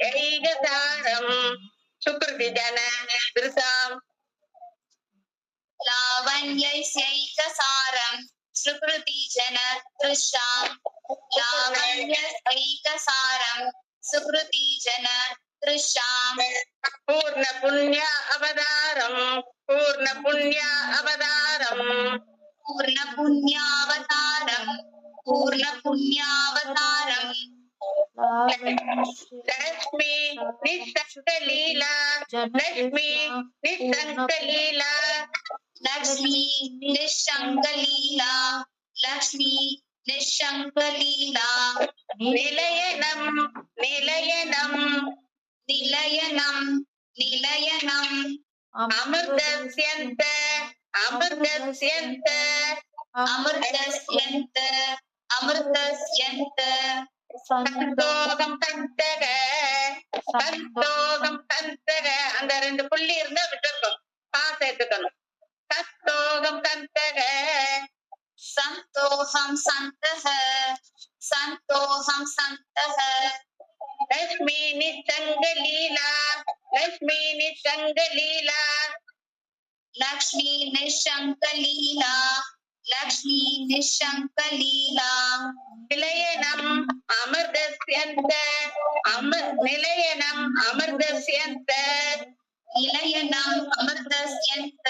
லாவண்யைகசாரம் சுக்ருதிஜன திருஷாம் लावण्यस्यैकसारम् सुकृतिजन तृषाम् लावण्यस्यैकसारम् सुकृतिजन तृषाम् பூர்ண புண்ணிய அவதாரம் பூர்ண புண்ணிய அவதாரம் पूर्ण पुण्यावतारम् पूर्ण पुण्यावतारम् லக்ஷ்மி நிசங்கலீலா லக்ஷ்மி நிசங்கலீலா लक्ष्मी निशङ्कलीला लक्ष्मी निशङ्कलीला நிலையனம் நிலையனம் निलयनम् निलयनम् அமிர்தஸ்யந்த அமிர்தஸ்யந்த अमृतस्यन्त अमृतस्यन्त சந்தோகம் தந்தக சந்தோகம் தந்தக அந்த 2 புள்ளி இருந்தா விட்டுருக்கோம் சேர்த்துக்கணும் சந்தோகம் தந்தக सन्तोहं सन्तः सन्तोहं सन्तः லக்ஷ்மி நிசங்கலீலா லக்ஷ்மி நிசங்கலீலா लक्ष्मी निशङ्कलीला लक्ष्मी निशङ्कलीला நிலையனம் அமிர்தஸ்யந்த நிலையனம் அமிர்தஸ்யந்த निलयनम् अमृतस्यन्त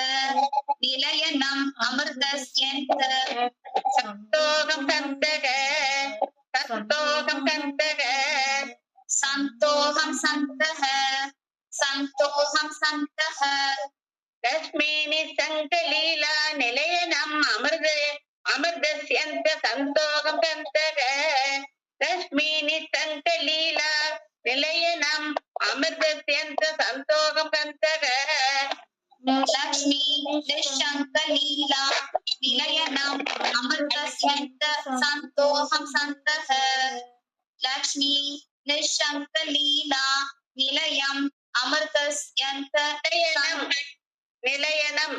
निलयनम् अमृतस्यन्त சந்தோகம் தந்தக சந்தோகம் தந்தக सन्तोहं सन्तः सन्तोहं सन्तः லக்ஷ்மி நிசங்கலீலா நிலையனம் அமிர்தஸ்யந்த சந்தோகம் தந்தக லக்ஷ்மி நிசங்கலீலா நிலையனம் அமிர்தஸ்யந்த சந்தோகம் தந்தக लक्ष्मी निशङ्कलीला निलयनम् अमृतस्यन्त सन्तोहं सन्तः लक्ष्मी निशङ्कलीला निलयम् अमृतस्यन्त நிலையனம் நிலையனம்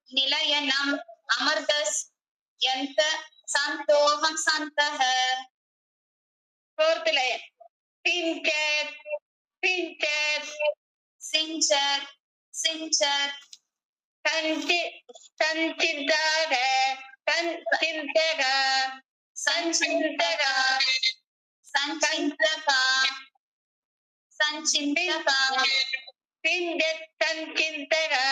निलयनम् अमृतस्यन्त सन्तोहं सन्तः फोर्थ लाइन सिंचत सिंचत सिञ्चत् सिञ्चत् संचिंतक संचिंतक संचिंतक सञ्चिन्तका संचिन्तका सिञ्चत् सञ्चिन्तका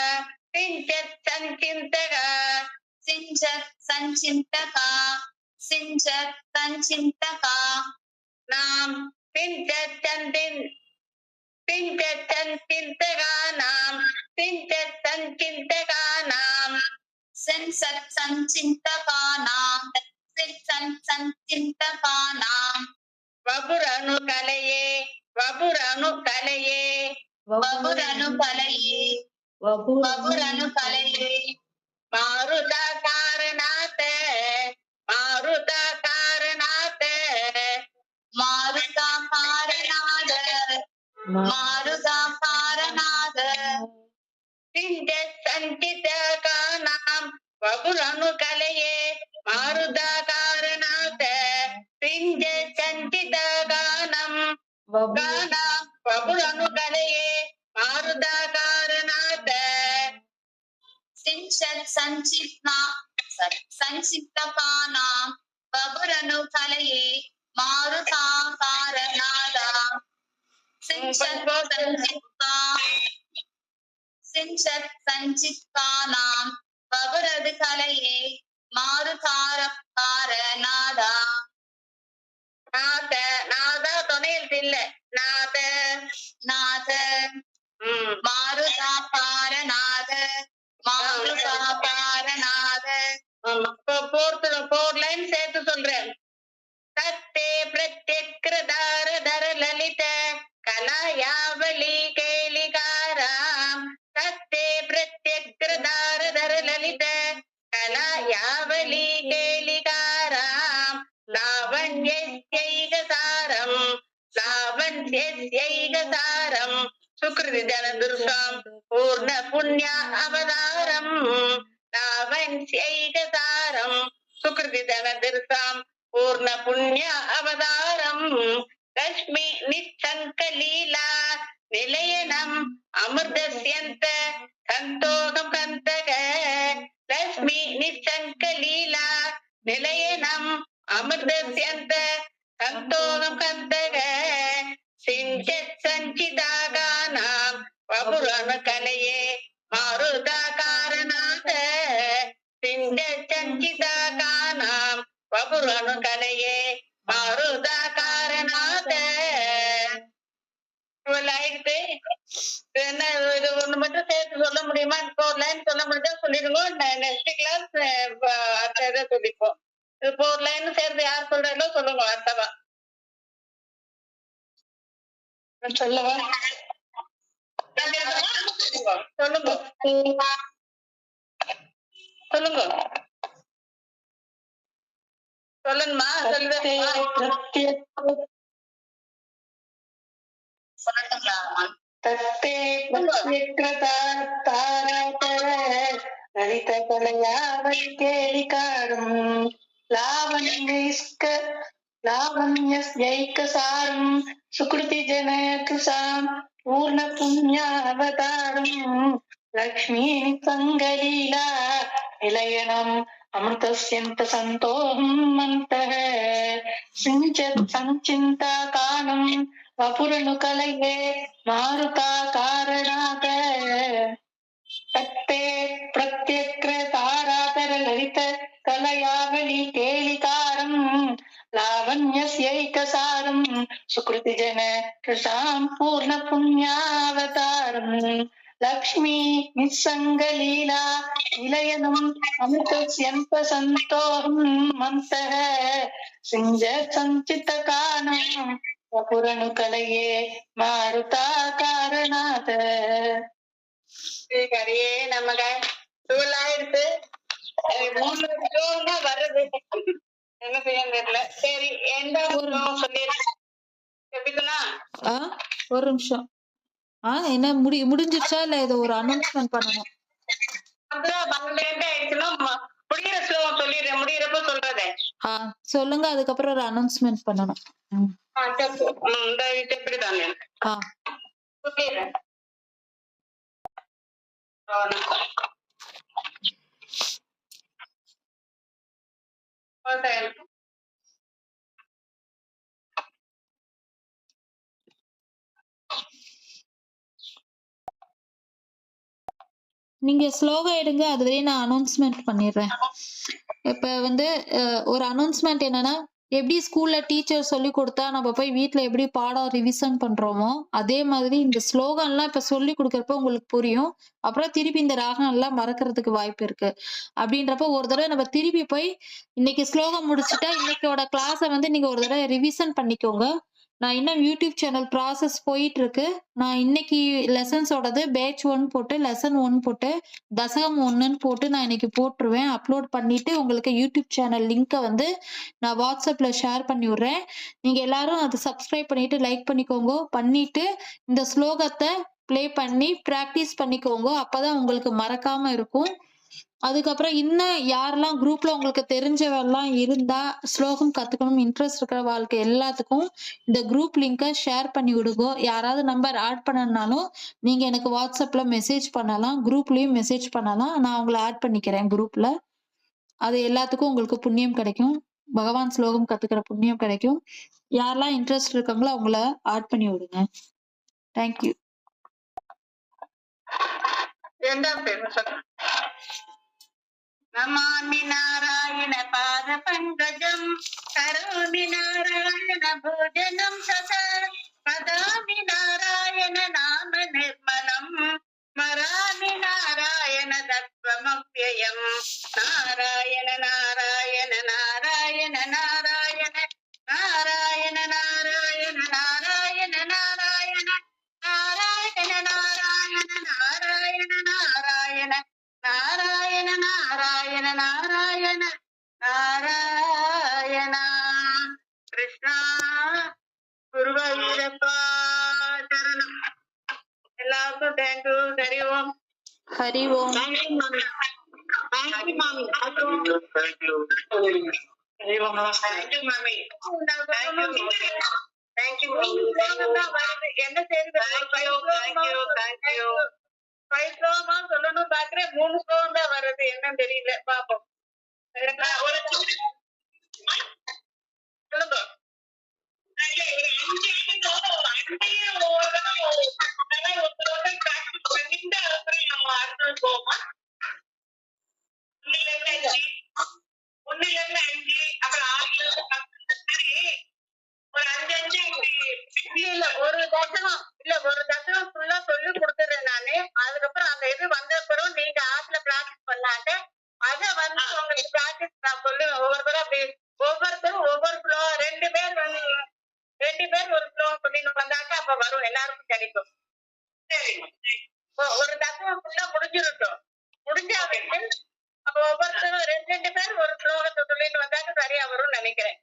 सिञ्चत् सञ्चिन्तका सिञ्चत् संचिन्तका सिञ्चत् संचिन्तका नाम सिञ्चत् सञ्चिन्तकानां सिञ्चत् सञ्चिन्तकानां सिञ्चत् संचिन्तकानां सिञ्चत् संचिन्तकानां वपुरनुकलये वपुरनुकलये वपुरनुकलये वपुरनुकलये मारुताकारणात् मारुताकारणात् मारुताकारणाद मारुताकारणाद सिञ्चत् सञ्चितकानां वपुरनुकलये मारुताकारणात् सिञ्चत् सञ्चितकानां गानां वपुरनुकलये मारुताकारणात् सिञ्चत् संचिन्तकानां वपुरनुकलये मारुताकारणाद सिञ्चत् संचित्कानां वपुरनुकलये मारुताकारणाद नाथ नाथ துணையில் இல்ல நாத नाद मारुताकारणाद मारुताकारणाद फोर லைன் சேர்த்து சொல்றேன் तत्ते प्रत्यकृदार धर ललित कलायावली केलिकाराम तत्ते प्रत्यकृदार धर ललित कलायावली केलिकाराम लावण्यैकसारं सुकृति जनदुर्गां पूर्ण पुण्य अवतारं लावण्यैकसारं सुकृति जनदुर्गां पूर्ण पुण्य अवतारं लक्ष्मी निःशङ्कलीला निलयनम् अमृतस्यन्त सन्तोषं कन्तक लक्ष्मी निःशङ्कलीला निलयनम् अमृतस्यन्त सन्तोषं कन्तक सिञ्चत् सञ्चिताकानां वपुरनुकलये मारुताकारणात् सिञ्चत् सञ्चिताकानां वपुरनुकलये मारुताकारणात् ஆயிடுத்து. என்ன இது ஒண்ணு மட்டும் சேர்த்து சொல்ல முடியுமா? 4 லைன் சொல்ல முடிஞ்சா சொல்லிடுவோம். நெக்ஸ்ட் கிளாஸ் அடுத்த இதை சொல்லிப்போம். இது 4 லைன் சேர்த்து யார் சொல்றீங்களோ சொல்லுங்க. அடுத்தவா சொல்லவா? சொல்லுங்க சொல்லுங்க சொல்லுங்கம்மா. तत्ते ललित कलयावलिकेलिकारं लावण्यस्यैकसारं सुकृति जनकृशां पूर्ण पुण्यावतारं लक्ष्मी संगलीला निलयनम् अमृतस्यन्त सन्तोषमन्तः सिञ्चत् सञ्चिन्ताकानं वपुरनुकलये मारुताकारणात् तत्ते प्रत्यकृतारातर ललित कलयावली केलिकारं लावण्यस्यैकसारं सुकृतिजन कृशां पूर्ण पुण्यावतारं लक्ष्मी निस्सङ्गलीला निलयनम् अमृतस्यन्त सन्तोषमन्तः सिञ्चत् सञ्चितकानं वपुरनुकलये मारुताकारणात् ஹரியே நமக. 12 ஆயிடுத்து. 3 ஸ்லோகம் தான் வருது. என்ன செய்ய தெரியல. சரி எந்த ஸ்லோகம் சொல்லிடுறேன். எப்படின்னா ஒரு நிமிஷம். என்ன முடிஞ்சிருச்சா இல்ல ஏதோ ஒரு அனௌன்ஸ்மெண்ட் பண்ணணும்? அப்புறம் 12 ஆயிடுச்சுன்னா முடிகிற ஸ்லோகம் சொல்லிடுறேன். முடிகிறப்ப சொல்றதே சொல்லுங்க. அதுக்கப்புறம் ஒரு அனௌன்ஸ்மெண்ட் பண்ணணும். இந்த இது எப்படிதானே சொல்லிடுறேன். நீங்க ஸ்லோகா எடுங்க. அதுவரையும் நான் அனௌன்ஸ்மெண்ட் பண்ணிடுறேன். இப்ப வந்து ஒரு அனௌன்ஸ்மெண்ட் என்னன்னா, எப்படி ஸ்கூல்ல டீச்சர் சொல்லிக் குடுத்தா நம்ம போய் வீட்ல எப்படி பாடம் ரிவிஷன் பண்றோமோ, அதே மாதிரி இந்த ஸ்லோகன்லாம் இப்ப சொல்லிக் குடுக்கறப்ப உங்களுக்கு புரியும். அப்புறம் திருப்பி இந்த ராகம் எல்லாம் மறக்கறதுக்கு வாய்ப்பு இருக்கு. அப்படின்றப்ப ஒரு தடவ நம்ம திருப்பி போய் இன்னைக்கு ஸ்லோகம் முடிச்சுட்டா, இன்னைக்கோட கிளாஸ வந்து நீங்க ஒரு தடவ ரிவிஷன் பண்ணிக்கோங்க. நான் இன்னும் யூடியூப் சேனல் ப்ராசஸ் போயிட்டு இருக்கு. நான் இன்னைக்கு லெசன்ஸோடது பேட்ச் 1 போட்டு, லெசன் 1 போட்டு, தசகம் 1ன்னு போட்டு நான் இன்னைக்கு போட்டுருவேன். அப்லோட் பண்ணிட்டு உங்களுக்கு யூடியூப் சேனல் லிங்க்க வந்து நான் வாட்ஸ்அப்ல ஷேர் பண்ணி விடுறேன். நீங்க எல்லாரும் அத சப்ஸ்கிரைப் பண்ணிட்டு, லைக் பண்ணிக்கோங்க. பண்ணிட்டு இந்த ஸ்லோகத்த ப்ளே பண்ணி பிராக்டிஸ் பண்ணிக்கோங்க. அப்பதான் உங்களுக்கு மறக்காம இருக்கும். அதுக்கப்புறம் இன்னும் யாரெல்லாம் குரூப்ல உங்களுக்கு தெரிஞ்சவெல்லாம் இருந்தா, ஸ்லோகம் கத்துக்கணும்னு இன்ட்ரெஸ்ட் இருக்கிற வாழ்க்கை எல்லாத்துக்கும் இந்த குரூப் லிங்க ஷேர் பண்ணி விடுங்க. யாராவது நம்பர் ஆட் பண்ணணும்னாலும், நீங்க எனக்கு வாட்ஸ்அப்ல மெசேஜ் பண்ணலாம். குரூப்லயும் மெசேஜ் பண்ணலாம். நான் உங்கள ஆட் பண்ணிக்கிறேன் குரூப்ல. அது எல்லாத்துக்கும் உங்களுக்கு புண்ணியம் கிடைக்கும். பகவான் ஸ்லோகம் கத்துக்கிற புண்ணியம் கிடைக்கும். யாரெல்லாம் இன்ட்ரெஸ்ட் இருக்காங்களோ அவங்கள ஆட் பண்ணி விடுங்க. Thank you. இரண்டாம் பேர் சொல்லுங்க. நமாமி நாராயண பாத பங்கஜம் கரோமி நாராயண பூஜனம் சதா பதாமி நாராயண நாம நிர்மலம் ஸ்மராமி நாராயண தத்வமவ்யயம் நாராயண நாராயண நாராயண நாராயண நாராயண நாராயண நாராயண நாராயண நாராயண நாராயண நாராயண நாராயண நாராயண நாராயண நாராயண நாராயண கிருஷ்ணா குருவாயூரப்பா சரணம். எல்லாருக்கும் தேங்க்யூ. ஹரி ஓம். ஹரி ஓம். தேங்க்யூ மாமி. தேங்க்யூ மாமி. தேங்க்யூ மாமி. தேங்க்யூ வருது. என்ன செய்யுது? தேங்க்யூ. 5 ஸ்லோகமா சொல்லணும் பாக்குறேன். 3 ஸ்லோகம் தான் வருது. என்னன்னு தெரியல. பாப்போம். சொல்லுங்க. ஒரு தசகம் ஃபுல்லா சொல்லி கொடுத்துறேன் நானு. அதுக்கப்புறம் அந்த இது வந்த பிறகு நீங்க ஆப்ல பிராக்டிஸ் பண்ணாங்க. அத வந்து உங்களுக்கு பிராக்டிஸ் நான் சொல்லுவேன். ஒவ்வொருத்தரும் அப்படி ஒவ்வொருத்தரும் ஒவ்வொரு ஃப்ளோ 2 பேர் ஒரு ஃப்ளோ பண்ணிட்டு வந்தாக்க அப்ப வரும். எல்லாருக்கும் கிடைக்கும். ஒரு தசகம் ஃபுல்லா முடிஞ்சிருக்கும். முடிஞ்சாவிட்டு அப்ப ஒவ்வொருத்தரும் 2 பேர் ஒரு ஃப்ளோகத்தை சொல்லிட்டு வந்தாக்க சரியா வரும்னு நினைக்கிறேன்.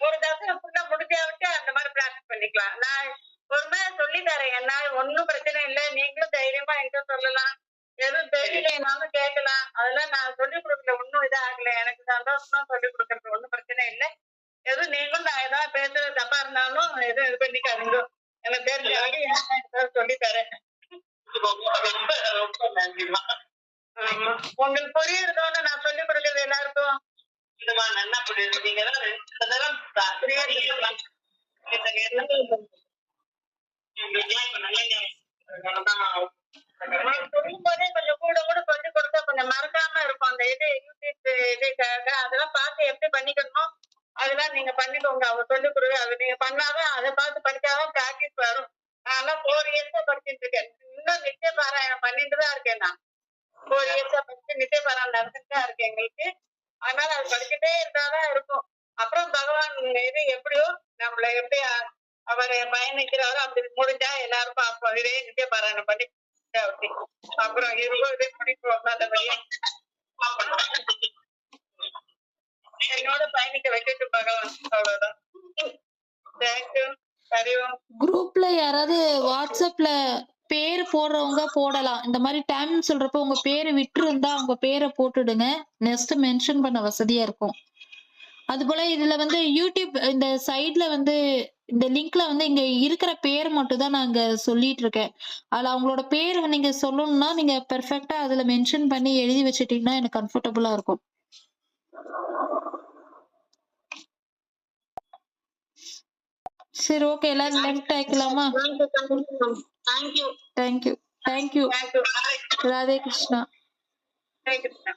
ஒரு தசகம் ஃபுல்லா முடிஞ்சாவிட்டு அந்த மாதிரி பிராக்டிஸ் பண்ணிக்கலாம். நான் ஒரு மாதிரி சொல்லி தரேன். என்ன ஒன்னும் பிரச்சனை இல்லை. நீங்களும் தைரியமா என்கிட்ட சொல்லலாம். எதுவும் தெரியலனாலும் கேட்கலாம். அதெல்லாம் நான் சொல்லிக் கொடுக்கல. ஒன்னும் இதாகல. எனக்கு சந்தோஷமா சொல்லிக் கொடுக்கறது ஒன்னும் பிரச்சனை இல்லை. எதுவும் நீங்களும் நான் ஏதாவது பேசுறது தப்பா இருந்தாலும் எதுவும் இது பண்ணிக்காதீங்க. எனக்கு தெரிஞ்ச சொல்லி தரேன். உங்களுக்கு புரியுறதோட நான் சொல்லிக் கொடுக்கறது எல்லாருக்கும் நல்லா புரியுது. நீங்க சொல்லும் போதே கொஞ்சம் கூட சொல்லிக் கொடுத்தா கொஞ்சம் மறக்காம இருக்கும். அந்த இது யூடியூப் இதுக்காக அதெல்லாம் பார்த்து எப்படி பண்ணிக்கணுமோ அதெல்லாம் நீங்க பண்ணிக்கோங்க. அவங்க சொல்லிக் கொடுங்க. அது நீங்க பண்ணாதான் அதை பார்த்து படிச்சாதான் பிராக்டிஸ் வரும். நான் 4 இயர்ஸா படிச்சுட்டு இருக்கேன். இன்னும் நித்திய பாராயணம் பண்ணிட்டு தான் இருக்கேன். நான் 4 இயர்ஸா படிச்சு நித்திய பாராயணம் நடந்துட்டு தான் இருக்கேன் எங்களுக்கு. அதனால அது படிச்சுட்டே இருந்தாதான் இருக்கும். அப்புறம் பகவான் இது எப்படியோ நம்மள எப்படி அவரை பயணிக்கிறாரோ அப்படி முடிஞ்சா எல்லாருக்கும் அப்போ இதே நித்திய பாராயணம் பண்ணி அப்புறம் இதே பிடிக்கும். நல்லபடியா என்னோட பயணிக்க வைக்கிட்டு பகவான். அவ்வளவுதான். தேங்க்யூ. ஹரி ஓம். குரூப்ல யாராவது வாட்ஸ்அப்ல பேர் போடுறவங்க போடலாம். இந்த மாதிரி டைம் சொல்றப்ப உங்க பேரை விட்டு இருந்தா உங்க பேரை போட்டுடுங்க. நெக்ஸ்ட் மென்ஷன் பண்ண வசதியா இருக்கும். அது போல இதுல வந்து யூடியூப் இந்த சைட்ல வந்து இந்த லிங்க்ல வந்து இங்க இருக்கிற பேர் மட்டும் தான் நான் இங்க சொல்லிட்டு இருக்கேன். அதுல அவங்களோட பேர் நீங்க சொல்லணும்னா நீங்க பெர்ஃபெக்ட்டா அதுல மென்ஷன் பண்ணி எழுதி வச்சுட்டீங்கன்னா எனக்கு கம்ஃபர்டபுளா இருக்கும். சரி, ஓகே. எல்லாரும் லெஃப்ட் ஆயிக்கலாமா? Thank you. Thank you. Thank you. Thank you. Radhe Krishna. Hare Krishna.